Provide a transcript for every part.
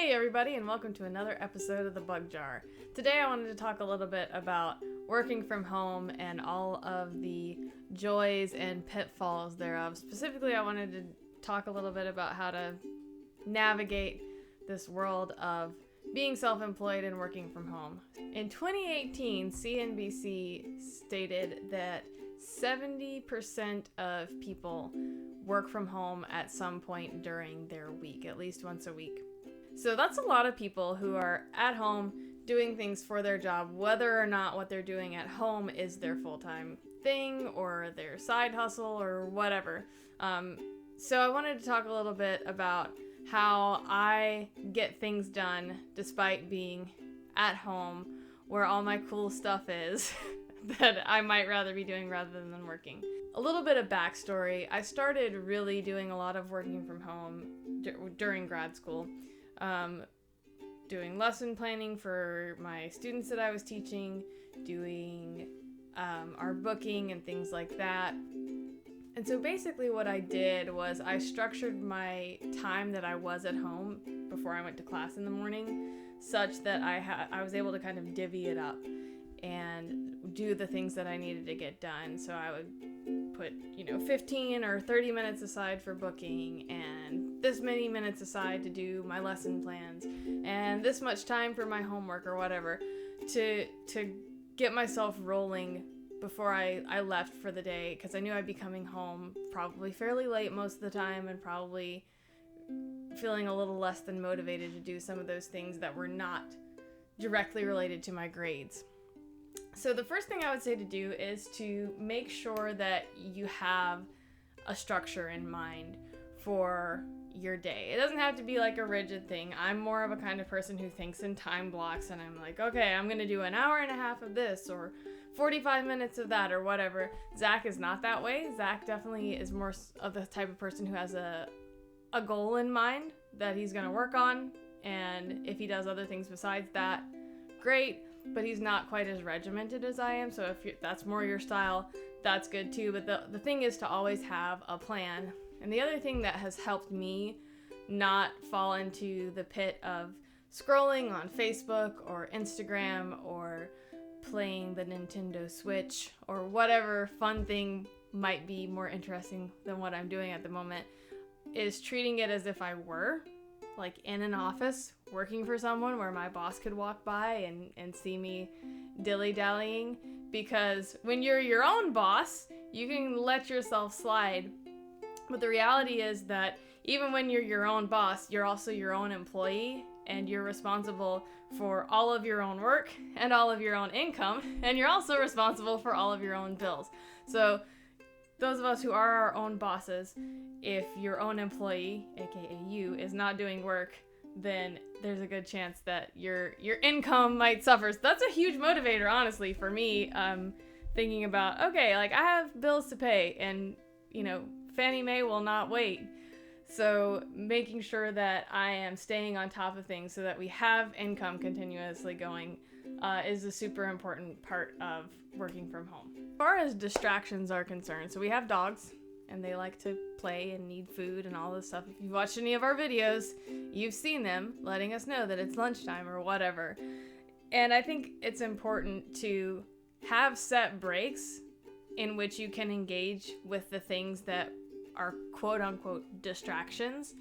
Hey everybody, and welcome to another episode of The Bug Jar. Today I wanted to talk a little bit about working from home and all of the joys and pitfalls thereof. Specifically, I wanted to talk a little bit about how to navigate this world of being self-employed and working from home. In 2018, CNBC stated that 70% of people work from home at some point during their week, at least once a week. So that's a lot of people who are at home doing things for their job, whether or not what they're doing at home is their full-time thing or their side hustle or whatever. So I wanted to talk a little bit about how I get things done despite being at home where all my cool stuff is that I might rather be doing rather than working. A little bit of backstory. I started really doing a lot of working from home during grad school. Doing lesson planning for my students that I was teaching, doing our booking and things like that. And so basically what I did was I structured my time that I was at home before I went to class in the morning such that I was able to kind of divvy it up and do the things that I needed to get done. So I would put, 15 or 30 minutes aside for booking and this many minutes aside to do my lesson plans and this much time for my homework or whatever to get myself rolling before I left for the day, because I knew I'd be coming home probably fairly late most of the time and probably feeling a little less than motivated to do some of those things that were not directly related to my grades. So the first thing I would say to do is to make sure that you have a structure in mind for your day. It doesn't have to be like a rigid thing. I'm more of a kind of person who thinks in time blocks, and I'm like, okay, I'm gonna do an hour and a half of this or 45 minutes of that or whatever. Zach is not that way. Zach definitely is more of the type of person who has a goal in mind that he's gonna work on, and if he does other things besides that, great. But he's not quite as regimented as I am, so if that's more your style, that's good too. But the thing is to always have a plan. And the other thing that has helped me not fall into the pit of scrolling on Facebook or Instagram or playing the Nintendo Switch or whatever fun thing might be more interesting than what I'm doing at the moment is treating it as if I were like in an office working for someone where my boss could walk by and see me dilly-dallying, because when you're your own boss, you can let yourself slide. But the reality is that even when you're your own boss, you're also your own employee, and you're responsible for all of your own work and all of your own income, and you're also responsible for all of your own bills. So those of us who are our own bosses, if your own employee, aka you, is not doing work, then there's a good chance that your income might suffer. So that's a huge motivator, honestly, for me, thinking about, okay, like I have bills to pay and, Fannie Mae will not wait. So making sure that I am staying on top of things so that we have income continuously going is a super important part of working from home. As far as distractions are concerned, so we have dogs and they like to play and need food and all this stuff. If you've watched any of our videos, you've seen them letting us know that it's lunchtime or whatever. And I think it's important to have set breaks in which you can engage with the things that are quote-unquote distractions.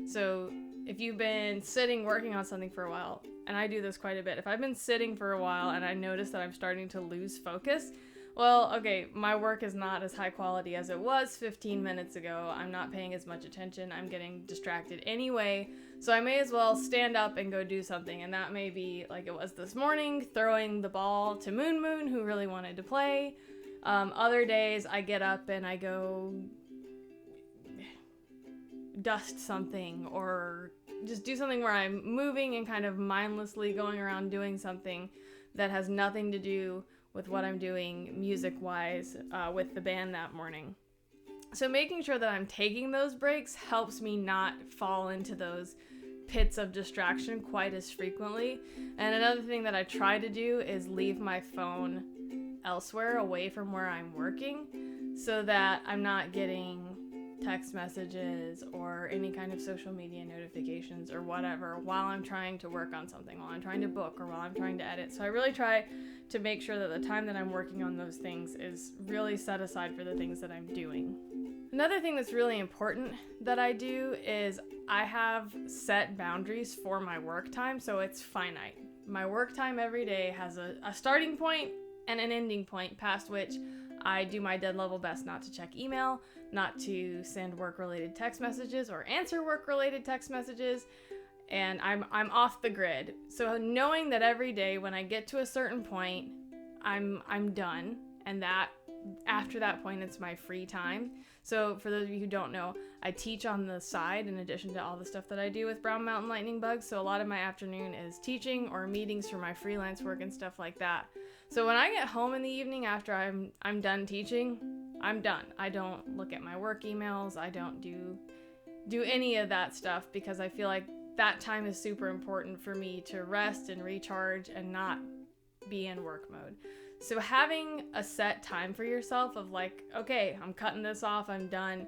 So if you've been sitting working on something for a while, and I do this quite a bit, if I've been sitting for a while and I notice that I'm starting to lose focus, well, okay, my work is not as high quality as it was 15 minutes ago. I'm not paying as much attention. I'm getting distracted anyway. So I may as well stand up and go do something. And that may be like it was this morning, throwing the ball to Moon, who really wanted to play. Other days I get up and I go dust something or just do something where I'm moving and kind of mindlessly going around doing something that has nothing to do with what I'm doing music-wise with the band that morning. So making sure that I'm taking those breaks helps me not fall into those pits of distraction quite as frequently. And another thing that I try to do is leave my phone elsewhere away from where I'm working so that I'm not getting text messages or any kind of social media notifications or whatever while I'm trying to work on something, while I'm trying to book or while I'm trying to edit. So I really try to make sure that the time that I'm working on those things is really set aside for the things that I'm doing. Another thing that's really important that I do is I have set boundaries for my work time, so it's finite. My work time every day has a starting point and an ending point past which I do my dead level best not to check email, not to send work-related text messages or answer work-related text messages, and I'm off the grid. So knowing that every day when I get to a certain point, I'm done, and that after that point it's my free time. So for those of you who don't know, I teach on the side in addition to all the stuff that I do with Brown Mountain Lightning Bugs. So a lot of my afternoon is teaching or meetings for my freelance work and stuff like that. So when I get home in the evening after I'm done teaching, I'm done. I don't look at my work emails. I don't do any of that stuff because I feel like that time is super important for me to rest and recharge and not be in work mode. So having a set time for yourself of like, okay, I'm cutting this off, I'm done,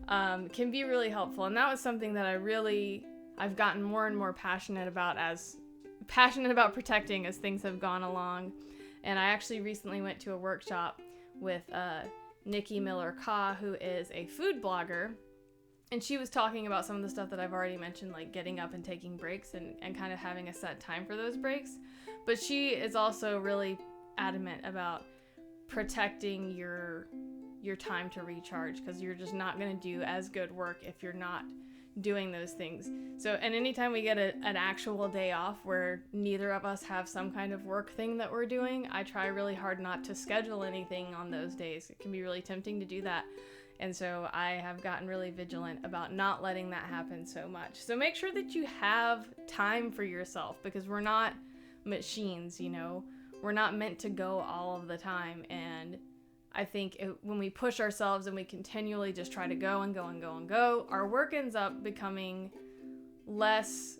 can be really helpful. And that was something that I've gotten more and more passionate about protecting as things have gone along. And I actually recently went to a workshop with Nikki Miller-Kaw, who is a food blogger. And she was talking about some of the stuff that I've already mentioned, like getting up and taking breaks and kind of having a set time for those breaks. But she is also really adamant about protecting your time to recharge, because you're just not going to do as good work if you're not doing those things. So, and anytime we get an actual day off where neither of us have some kind of work thing that we're doing, I try really hard not to schedule anything on those days. It can be really tempting to do that. And so I have gotten really vigilant about not letting that happen so much. So make sure that you have time for yourself, because we're not machines, you know. We're not meant to go all of the time. And I think when we push ourselves and we continually just try to go and go and go and go, our work ends up becoming less,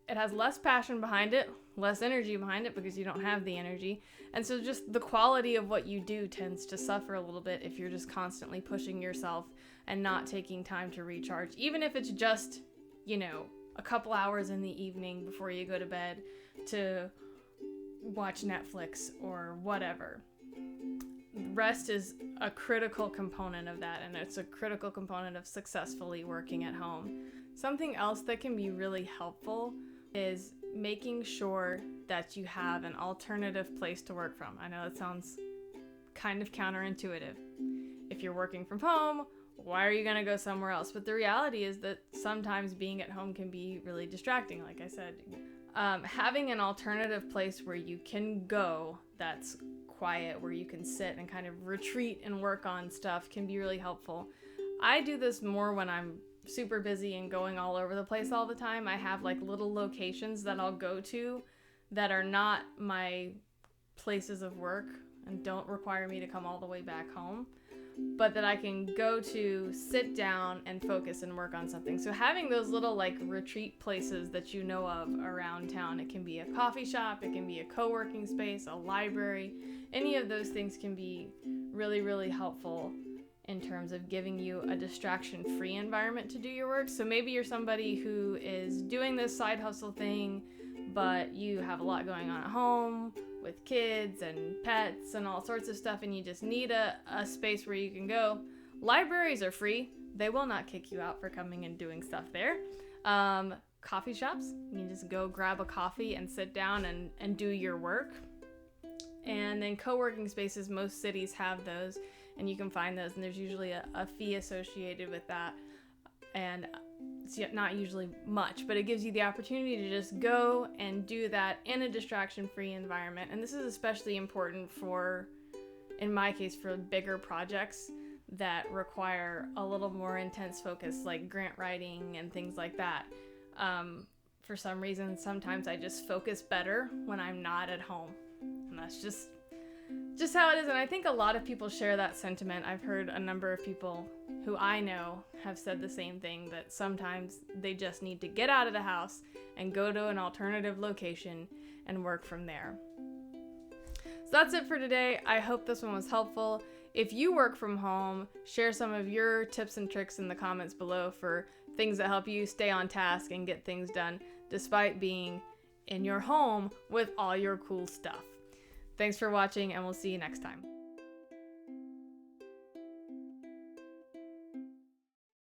it has less passion behind it, less energy behind it, because you don't have the energy. And so just the quality of what you do tends to suffer a little bit if you're just constantly pushing yourself and not taking time to recharge, even if it's just, you know, a couple hours in the evening before you go to bed to watch Netflix or whatever. Rest is a critical component of that, and it's a critical component of successfully working at home. Something else that can be really helpful is making sure that you have an alternative place to work from. I know it sounds kind of counterintuitive. If you're working from home, why are you going to go somewhere else? But the reality is that sometimes being at home can be really distracting, like I said. Having an alternative place where you can go that's quiet, where you can sit and kind of retreat and work on stuff, can be really helpful. I do this more when I'm super busy and going all over the place all the time. I have like little locations that I'll go to that are not my places of work and don't require me to come all the way back home, but that I can go to, sit down and focus and work on something. So having those little like retreat places that you know of around town, it can be a coffee shop, it can be a co-working space, a library, any of those things can be really, really helpful in terms of giving you a distraction-free environment to do your work. So maybe you're somebody who is doing this side hustle thing, but you have a lot going on at home with kids and pets and all sorts of stuff, and you just need a space where you can go. Libraries are free. They will not kick you out for coming and doing stuff there. Coffee shops, you can just go grab a coffee and sit down and do your work. And then co-working spaces, most cities have those, and you can find those, and there's usually a fee associated with that. And it's not usually much, but it gives you the opportunity to just go and do that in a distraction-free environment. And this is especially important for, in my case, for bigger projects that require a little more intense focus, like grant writing and things like that. For some reason, sometimes I just focus better when I'm not at home. And that's just how it is. And I think a lot of people share that sentiment. I've heard a number of people who I know have said the same thing, that sometimes they just need to get out of the house and go to an alternative location and work from there. So that's it for today. I hope this one was helpful. if you work from home, share some of your tips and tricks in the comments below for things that help you stay on task and get things done despite being in your home with all your cool stuff. Thanks for watching, and we'll see you next time.